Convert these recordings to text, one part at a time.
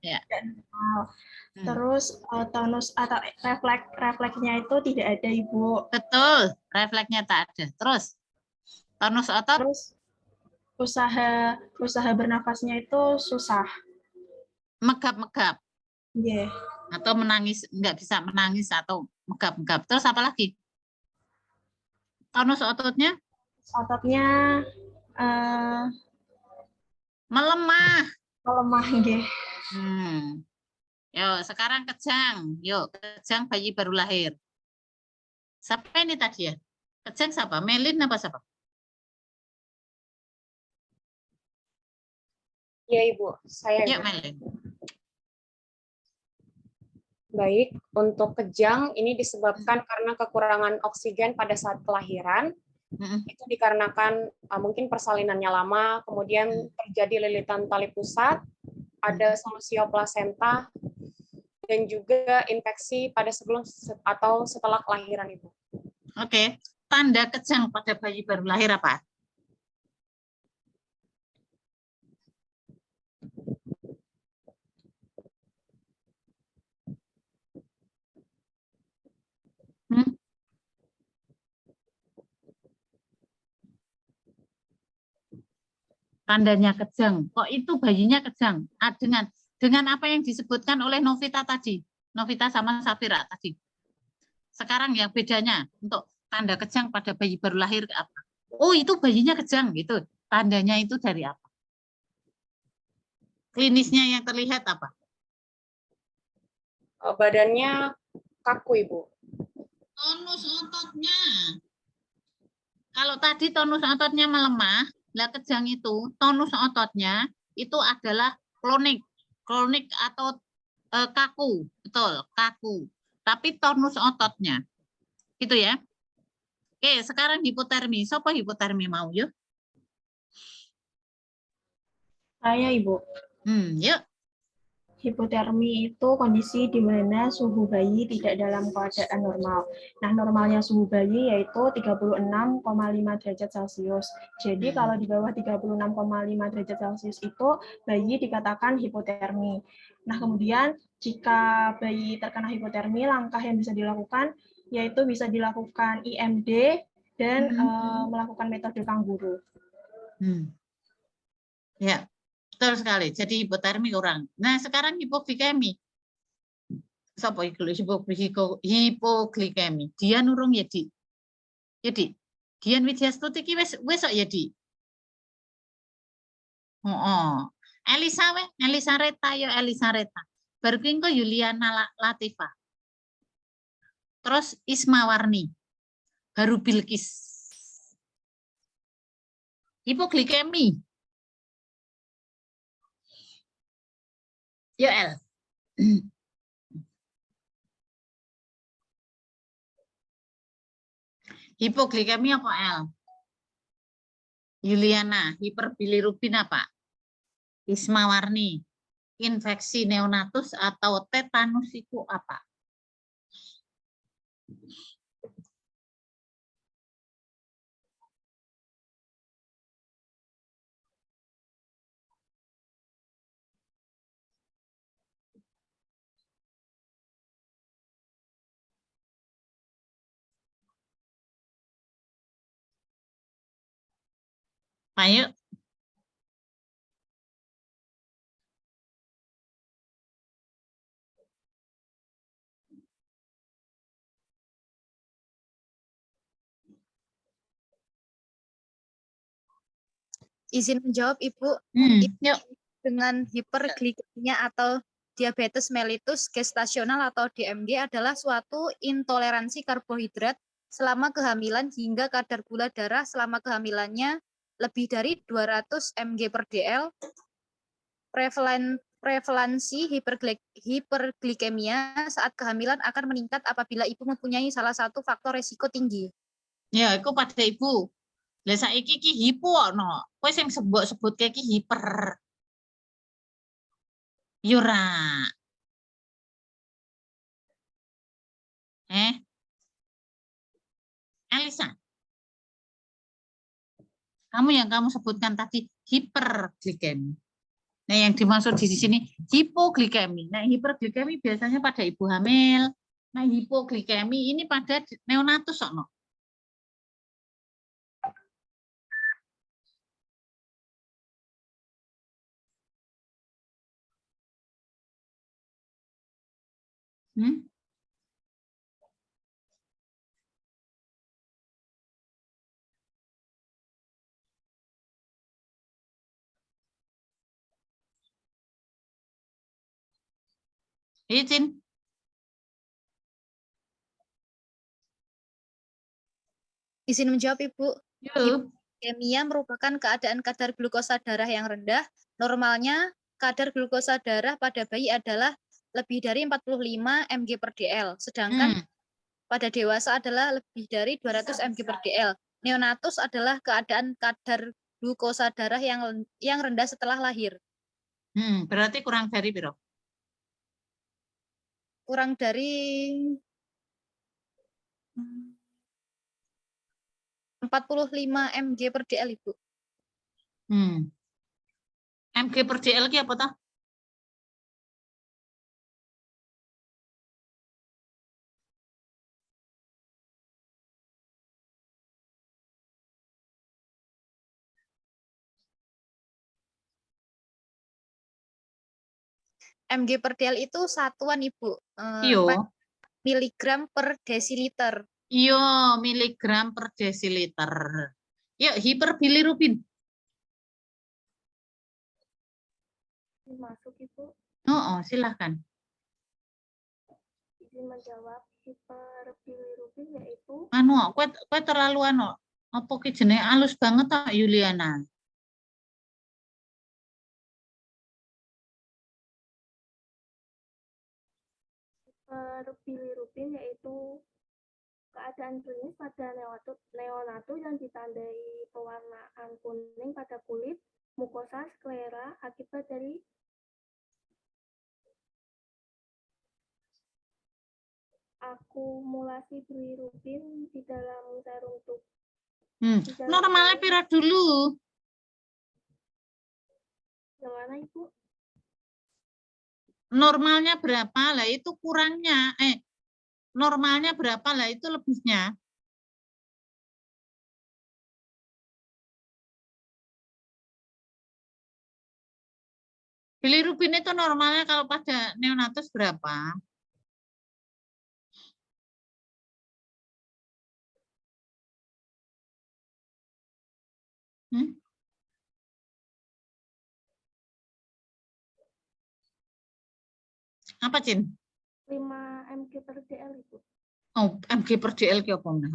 Ya. normal. Terus tonus atau refleksnya itu tidak ada, Ibu. Betul, refleksnya tak ada. Terus tonus otot. Terus usaha bernafasnya itu susah. Megap-megap. Yeah. Atau menangis, nggak bisa menangis atau megap-megap. Terus apa lagi? Tonus ototnya? Ototnya melemah. Melemah, nggih. Yuk, sekarang kejang. Yuk, kejang bayi baru lahir. Siapa ini tadi ya? Kejang siapa? Melin apa siapa? Ya, Ibu. Saya. Yuk, Melin. Baik, untuk kejang ini disebabkan karena kekurangan oksigen pada saat kelahiran. Itu dikarenakan mungkin persalinannya lama, kemudian terjadi lilitan tali pusat, ada solusio plasenta, dan juga infeksi pada sebelum atau setelah kelahiran itu. Oke, tanda kejang pada bayi baru lahir apa? Tandanya kejang. Kok itu bayinya kejang? Dengan apa yang disebutkan oleh Novita tadi, Novita sama Safira tadi. Sekarang yang bedanya untuk tanda kejang pada bayi baru lahir apa? Oh, itu bayinya kejang gitu. Tandanya itu dari apa? Klinisnya yang terlihat apa? Badannya kaku, Ibu. Tonus ototnya. Kalau tadi tonus ototnya melemah, lah kejang itu tonus ototnya itu adalah klonik atau kaku, betul, kaku. Tapi tonus ototnya, gitu ya. Oke, sekarang hipotermi. Siapa hipotermi mau yuk? Saya, Ibu. Yuk. Hipotermi itu kondisi di mana suhu bayi tidak dalam keadaan normal. Nah, normalnya suhu bayi yaitu 36,5 derajat Celcius. Jadi kalau di bawah 36,5 derajat Celcius itu bayi dikatakan hipotermi. Nah, kemudian jika bayi terkena hipotermi, langkah yang bisa dilakukan yaitu bisa dilakukan IMD dan melakukan metode kangguru. Ya. Betul sekali. Jadi hipotermi kurang. Nah, sekarang hipoglikemi. Sopo hipoglikemi. Dia nurung ya, Di. Ya, Di. Dian Widyastuti ki wis kok ya, Di. Elisa Reta ya Elisa Reta. Baru ki engko Yuliana Latifah. Terus Isma Warni. Baru Bilkis. Hipoglikemi. Yo El. Hipoglikemi apa El? Yuliana, hiperbilirubin apa? Isma Warni, infeksi neonatus atau tetanus itu apa? Ayo. Izin menjawab, Ibu. Yuk. Dengan hiperglikemia atau diabetes mellitus gestasional atau DMG adalah suatu intoleransi karbohidrat selama kehamilan hingga kadar gula darah selama kehamilannya lebih dari 200 mg per dl. Prevalensi hiperglikemia saat kehamilan akan meningkat apabila ibu mempunyai salah satu faktor resiko tinggi. Ya, itu pada ibu. Lah saiki ki hipo no. Kowe sing sebut ki hiper. Yura. Elisa. Kamu yang kamu sebutkan tadi hiperglikemi. Nah, yang dimaksud di sini hipoglikemi. Nah, hiperglikemi biasanya pada ibu hamil. Nah, hipoglikemi ini pada neonatus, Sono. Hmm? Izin. Izin menjawab, Ibu. Yuk. Hipoglikemia merupakan keadaan kadar glukosa darah yang rendah. Normalnya kadar glukosa darah pada bayi adalah lebih dari 45 mg per dl, sedangkan pada dewasa adalah lebih dari 200 mg per dl. Neonatus adalah keadaan kadar glukosa darah yang rendah setelah lahir. Berarti kurang dari berapa? Kurang dari 45 mg per dl, Ibu. mg per dl ki apa toh? Mg per dl itu satuan, Ibu. Iyo. Miligram per desiliter. Iyo, miligram per desiliter. Yuk, hiperbilirubin. Masuk Ibu. Oh, silahkan. Izin menjawab, hiperbilirubin yaitu Anu, kue terlalu anu. Apa ki jenenge halus banget tak Yuliana? hiperbilirubin yaitu keadaan klinis pada neonatus yang ditandai pewarnaan kuning pada kulit, mukosa, sklera akibat dari akumulasi bilirubin di dalam serum tubuh. Normalnya pira dulu? Yang mana Ibu? Normalnya berapa lah itu kurangnya? Normalnya berapa lah itu lebihnya? Bilirubin itu normalnya kalau pada neonatus berapa? Apa, Cin? 5 mg per dl Ibu. Oh, mg per dl ki apa meneh?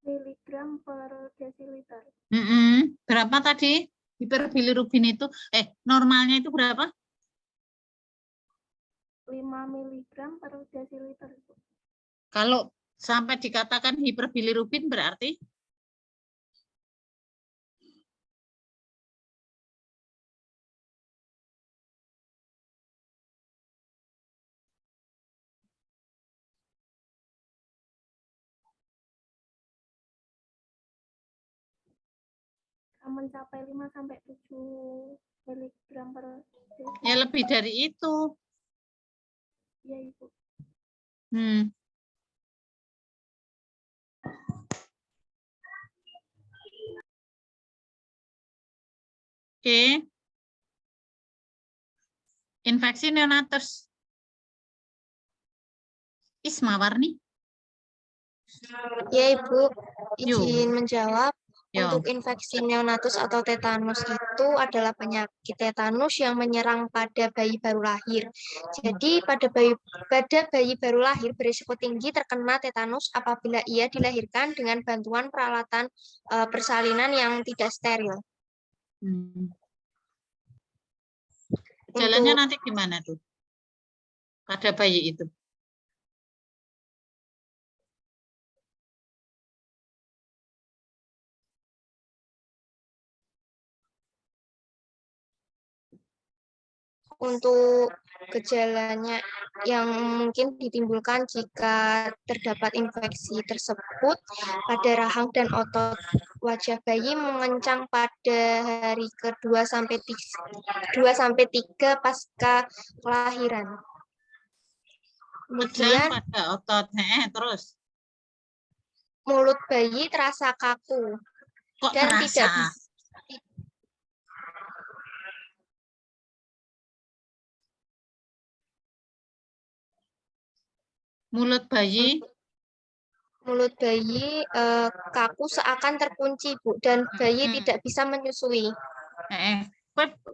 Miligram per desiliter. Berapa tadi? Hiperbilirubin itu, normalnya itu berapa? 5 miligram per desiliter Ibu. Kalau sampai dikatakan hiperbilirubin berarti? Mencapai 5 sampai 7 miligram per desiliter. Ya lebih dari itu. Iya Ibu. Oke. Infeksi neonatus. Isma Warni. Ya Ibu, izin Yuk. menjawab. Yo. Untuk infeksi neonatus atau tetanus itu adalah penyakit tetanus yang menyerang pada bayi baru lahir. Jadi pada bayi baru lahir berisiko tinggi terkena tetanus apabila ia dilahirkan dengan bantuan peralatan persalinan yang tidak steril. Jalannya nanti gimana tuh? Pada bayi itu. untuk gejalanya yang mungkin ditimbulkan jika terdapat infeksi tersebut pada rahang dan otot wajah bayi mengencang pada hari ke-2 sampai 3 pasca kelahiran. Kejang Kemudian pada otot, terus mulut bayi terasa kaku kok dan terasa? tidak bisa Mulut bayi kaku seakan terkunci, Bu, dan bayi Hmm. tidak bisa menyusui.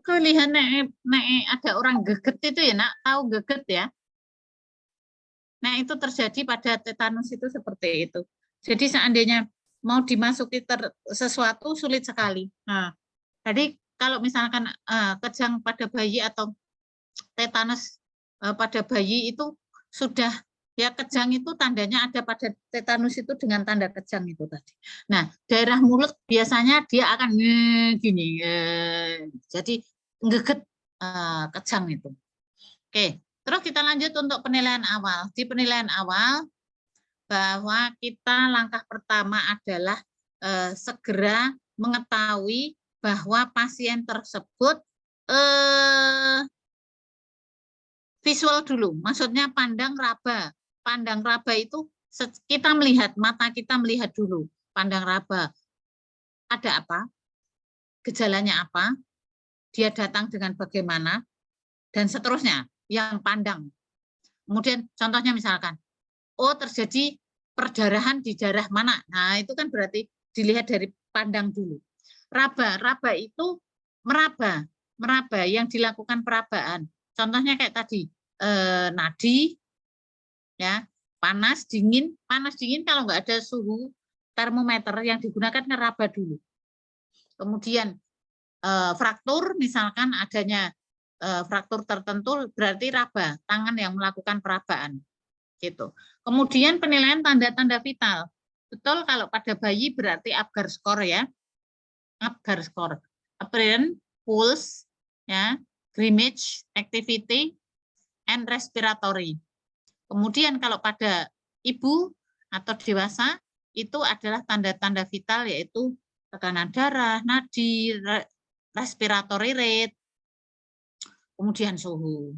Kau lihat nek ada orang geget itu ya, Nak, tahu geget ya? Nah, itu terjadi pada tetanus itu seperti itu. Jadi seandainya mau dimasuki sesuatu sulit sekali. Nah, jadi kalau misalkan kejang pada bayi atau tetanus pada bayi itu sudah ya, kejang itu tandanya ada pada tetanus itu dengan tanda kejang itu tadi. Nah, daerah mulut biasanya dia akan gini, jadi ngeget kejang itu. Oke, terus kita lanjut untuk penilaian awal. Di penilaian awal bahwa kita langkah pertama adalah segera mengetahui bahwa pasien tersebut visual dulu, maksudnya pandang raba. Pandang raba itu kita melihat, mata kita melihat dulu. Pandang raba, ada apa? Gejalanya apa? Dia datang dengan bagaimana? Dan seterusnya, yang pandang. Kemudian contohnya misalkan, oh terjadi perdarahan di daerah mana? Nah itu kan berarti dilihat dari pandang dulu. Raba itu meraba yang dilakukan perabaan. Contohnya kayak tadi, nadi, ya, panas dingin kalau nggak ada suhu termometer yang digunakan ngeraba dulu. Kemudian fraktur, misalkan adanya fraktur tertentu berarti raba, tangan yang melakukan perabaan gitu. Kemudian penilaian tanda-tanda vital, betul kalau pada bayi berarti Apgar score ya, Apgar score, appearance, pulse, ya, Grimmage, activity, and respiratory. Kemudian kalau pada ibu atau dewasa itu adalah tanda-tanda vital yaitu tekanan darah, nadi, respiratory rate, kemudian suhu.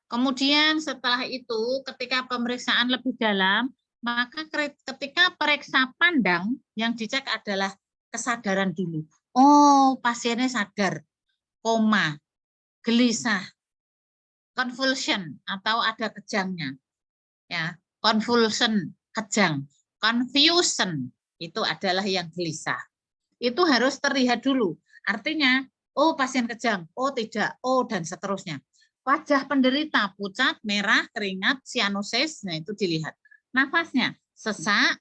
Kemudian setelah itu ketika pemeriksaan lebih dalam, maka ketika periksa pandang yang dicek adalah kesadaran dulu. Oh, pasiennya sadar, koma, gelisah, convulsion atau ada kejangnya. Ya, convulsion, kejang, confusion itu adalah yang gelisah. Itu harus terlihat dulu. Artinya, oh pasien kejang, oh tidak, oh dan seterusnya. Wajah penderita pucat, merah, keringat, cyanosis, nah itu dilihat. Nafasnya sesak,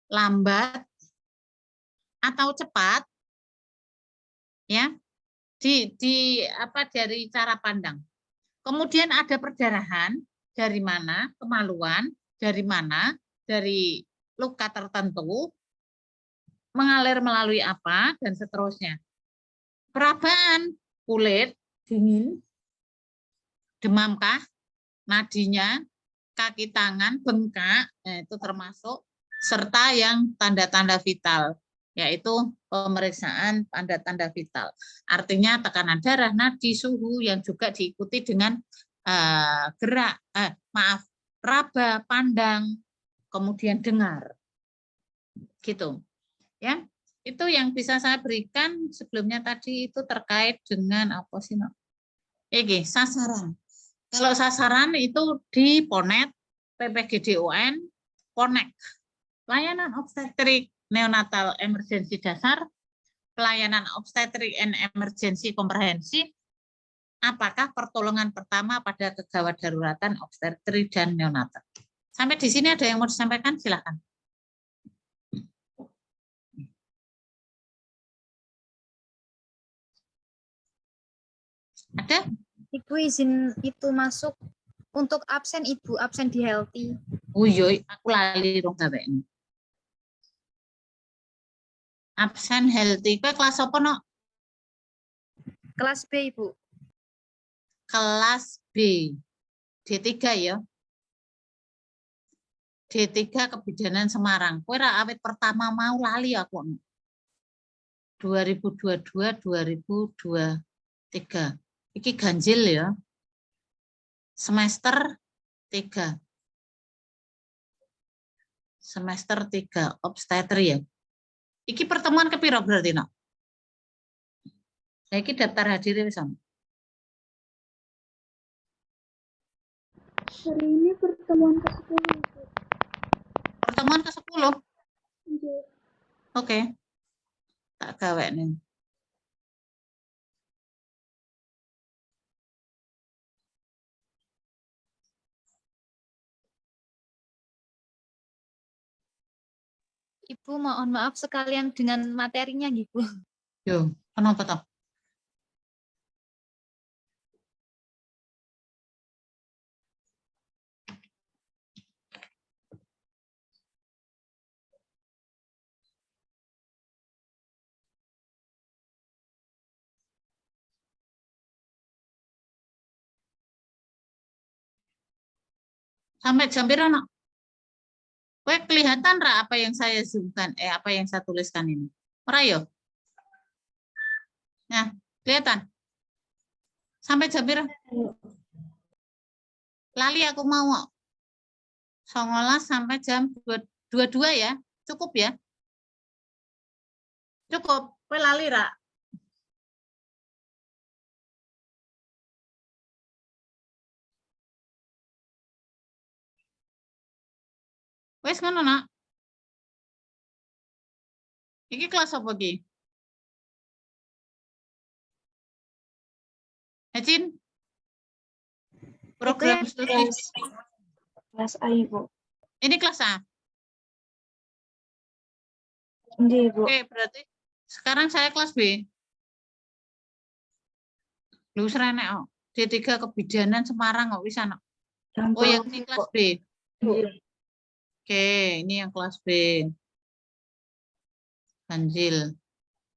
lambat, atau cepat, ya, dari cara pandang. Kemudian ada perdarahan. Dari mana? Kemaluan. Dari mana? Dari luka tertentu. Mengalir melalui apa? Dan seterusnya. Perabaan kulit, dingin, demamkah? Nadinya, kaki tangan, bengkak, itu termasuk. Serta yang tanda-tanda vital, yaitu pemeriksaan tanda-tanda vital. Artinya tekanan darah, nadi, suhu yang juga diikuti dengan raba, pandang, kemudian dengar, gitu, ya. Itu yang bisa saya berikan sebelumnya tadi itu terkait dengan apa sih, Nok? Sasaran. Kalau sasaran itu di PONET, PPGDON, PONEK, pelayanan obstetrik neonatal emergensi dasar, pelayanan obstetrik and emergensi komprehensif. Apakah pertolongan pertama pada kegawat daruratan obstetrik dan neonatal. Sampai di sini ada yang mau disampaikan? Silakan. Ada? Ibu izin itu masuk untuk absen Ibu, absen di healthy. Uyuy, aku lali dong ini. Absen healthy. Kowe kelas apa, Nok? Kelas B, Ibu. kelas B. D3 ya. D3 kebidanan Semarang. Kowe ra awit pertama mau lali aku. 2022-2023. Iki ganjil ya. Semester 3. Semester 3 obstetri ya. Iki pertemuan kepiro berarti, Nak? Nah, iki daftar hadir wis ana. Hari ini pertemuan ke-10. Pertemuan ke-10. Nggih. Oke. Tak gawe nih. Ibu, mohon maaf sekalian dengan materinya, Ibu. Yo, kenapa toh? Sampai jam berapa, Nak? Kowe kelihatan ra apa yang saya zoomkan, apa yang saya tuliskan ini? Ora yo? Nah, kelihatan? Sampai jam berapa? Lali aku mau. 19 sampai jam 22 ya. Cukup ya? Cukup. Kowe lali ra? Wes ngono, Nak. Iki kelas apa iki? Ecin? Program studi. Kelas A, Ibu. Ini kelas A. Nggih, Ibu. Oke, berarti sekarang saya kelas B. Lu serenek kok. D3 kebidanan Semarang kok bisa, Nak. Oh, yang ini kelas B. Oke, ini yang kelas B. Ganjil.